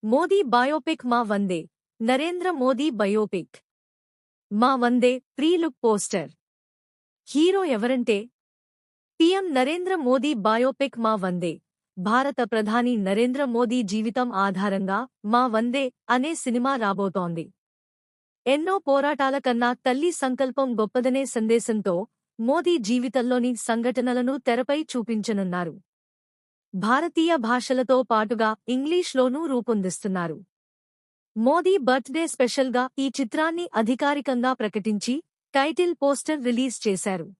Modi biopic మా వందే Narendra Modi biopic మా వందే pre look poster. Hero ఎవరంటే పీఎం నరేంద్ర మోదీ బయోపిక్ మా వందే. భారత ప్రధాని నరేంద్ర మోదీ జీవితం ఆధారంగా మా వందే అనే సినిమా రాబోతోంది. ఎన్నో పోరాటాల కన్నా తల్లి సంకల్పం గొప్పదనే సందేశంతో మోదీ జీవితంలోని సంఘటనలను తెరపై చూపించనున్నారు. భారతీయ భాషలతో పాటుగా ఇంగ్లీష్లోనూ రూపొందిస్తున్నారు. మోదీ బర్త్డే స్పెషల్గా ఈ చిత్రాన్ని అధికారికంగా ప్రకటించి టైటిల్ పోస్టర్ రిలీజ్ చేశారు.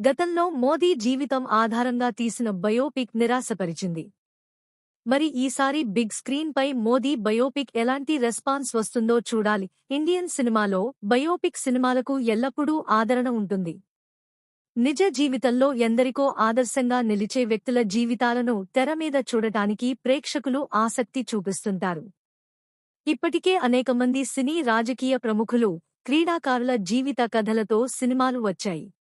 గతంలో మోదీ జీవితం ఆధారంగా తీసిన బయోపిక్ నిరాశపరిచింది. మరి ఈసారి బిగ్ స్క్రీన్ పై మోదీ బయోపిక్ ఎలాంటి రెస్పాన్స్ వస్తుందో చూడాలి. ఇండియన్ సినిమాలో బయోపిక్ సినిమాలకు ఎల్లప్పుడూ ఆదరణ ఉంటుంది. నిజ జీవితంలో ఎందరికో ఆదర్శంగా నిలిచే వ్యక్తుల జీవితాలను తెరమీద చూడటానికి ప్రేక్షకులు ఆసక్తి చూపిస్తుంటారు. ఇప్పటికే అనేకమంది సినీ రాజకీయ ప్రముఖులు, క్రీడాకారుల జీవిత కథలతో సినిమాలు వచ్చాయి.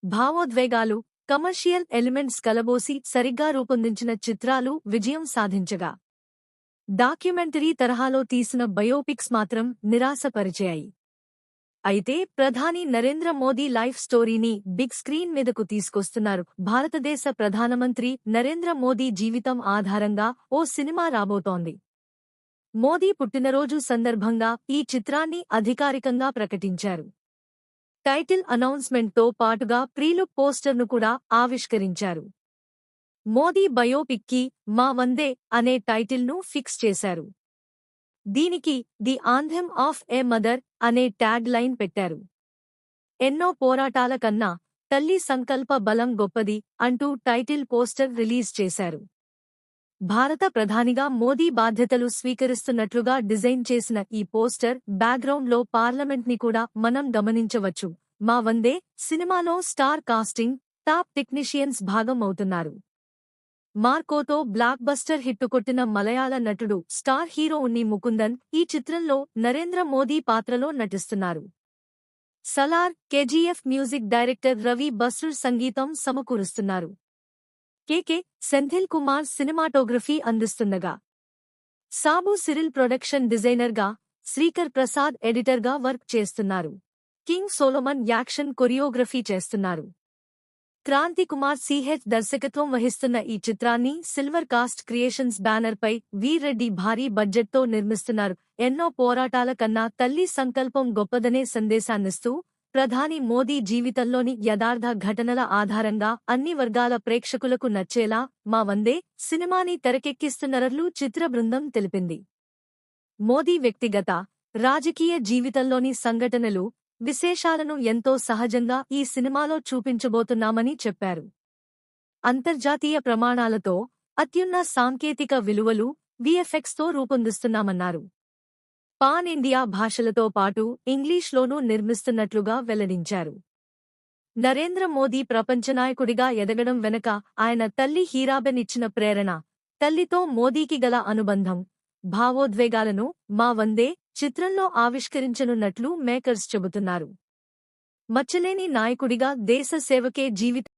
భావోద్వేగాలు, కమర్షియల్ ఎలిమెంట్స్ కలబోసి సరిగ్గా రూపొందించిన చిత్రాలు విజయం సాధించగా, డాక్యుమెంటరీ తరహాలో తీసిన బయోపిక్స్ మాత్రం నిరాశపరిచాయి. అయితే ప్రధాని నరేంద్ర మోదీ లైఫ్ స్టోరీని బిగ్ స్క్రీన్ మీదకు తీసుకొస్తున్నారు. భారతదేశ ప్రధానమంత్రి నరేంద్ర మోదీ జీవితం ఆధారంగా ఓ సినిమా రాబోతోంది. మోదీ పుట్టినరోజు సందర్భంగా ఈ చిత్రాన్ని అధికారికంగా ప్రకటించారు. టైటిల్ అనౌన్స్మెంట్తో పాటుగా ప్రీలుక్ పోస్టర్ను కూడా ఆవిష్కరించారు. మోదీ బయోపిక్కి మా వందే అనే టైటిల్ను ఫిక్స్ చేశారు. దీనికి ది ఆంథెమ్ ఆఫ్ ఏ మదర్ అనే ట్యాగ్ లైన్ పెట్టారు. ఎన్నో పోరాటాల కన్నా తల్లి సంకల్ప బలం గొప్పది అంటూ టైటిల్ పోస్టర్ రిలీజ్ చేశారు. భారత ప్రధానిగా మోదీ బాధ్యతలు స్వీకరిస్తున్నట్లుగా డిజైన్ చేసిన ఈ పోస్టర్ బ్యాక్గ్రౌండ్లో పార్లమెంట్ని కూడా మనం గమనించవచ్చు. మా వందే సినిమాలో స్టార్ కాస్టింగ్, టాప్ టెక్నీషియన్స్ భాగం అవుతున్నారు. మార్కోతో బ్లాక్ బస్టర్ హిట్టు కొట్టిన మలయాళ నటుడు స్టార్ హీరో ఉన్ని ముకుందన్ ఈ చిత్రంలో నరేంద్ర మోదీ పాత్రలో నటిస్తున్నారు. Salaar, KGF music director Ravi Basrur సంగీతం సమకూరుస్తున్నారు. కె. సెంథిల్ కుమార్ సినిమాటోగ్రఫీ అందిస్తుండగా, సాబు సిరిల్ ప్రొడక్షన్ డిజైనర్గా, శ్రీకర్ ప్రసాద్ ఎడిటర్గా వర్క్ చేస్తున్నారు. కింగ్ సోలోమన్ యాక్షన్ కొరియోగ్రఫీ చేస్తున్నారు. క్రాంతి కుమార్ సిహెచ్ దర్శకత్వం వహిస్తున్న ఈ చిత్రాన్ని సిల్వర్ కాస్ట్ క్రియేషన్స్ బ్యానర్పై వీర్రెడ్డి భారీ బడ్జెట్తో నిర్మిస్తున్నారు. ఎన్నో పోరాటాల కన్నా తల్లి సంకల్పం గొప్పదనే సందేశాన్నిస్తూ ప్రధాని మోదీ జీవితంలోని యథార్థ ఘటనల ఆధారంగా అన్ని వర్గాల ప్రేక్షకులకు నచ్చేలా మా వందే సినిమాని తెరకెక్కిస్తున్నట్లు చిత్ర బృందం తెలిపింది. మోదీ వ్యక్తిగత, రాజకీయ జీవితంలోని సంఘటనలు, విశేషాలను ఎంతో సహజంగా ఈ సినిమాలో చూపించబోతున్నామని చెప్పారు. అంతర్జాతీయ ప్రమాణాలతో, అత్యున్న సాంకేతిక విలువలు, విఎఫ్ఎక్స్తో రూపొందిస్తున్నామన్నారు. పాన్ ఇండియా భాషలతో పాటు ఇంగ్లీష్లోనూ నిర్మిస్తున్నట్లుగా వెల్లడించారు. నరేంద్ర మోదీ ప్రపంచనాయకుడిగా ఎదగడం వెనక ఆయన తల్లి హీరాబెన్ ఇచ్చిన ప్రేరణ, తల్లితో మోదీకి గల అనుబంధం, భావోద్వేగాలను మా వందే చిత్రంలో ఆవిష్కరించనున్నట్లు మేకర్స్ చెబుతున్నారు. మచ్చలేని నాయకుడిగా దేశ సేవకే జీవితం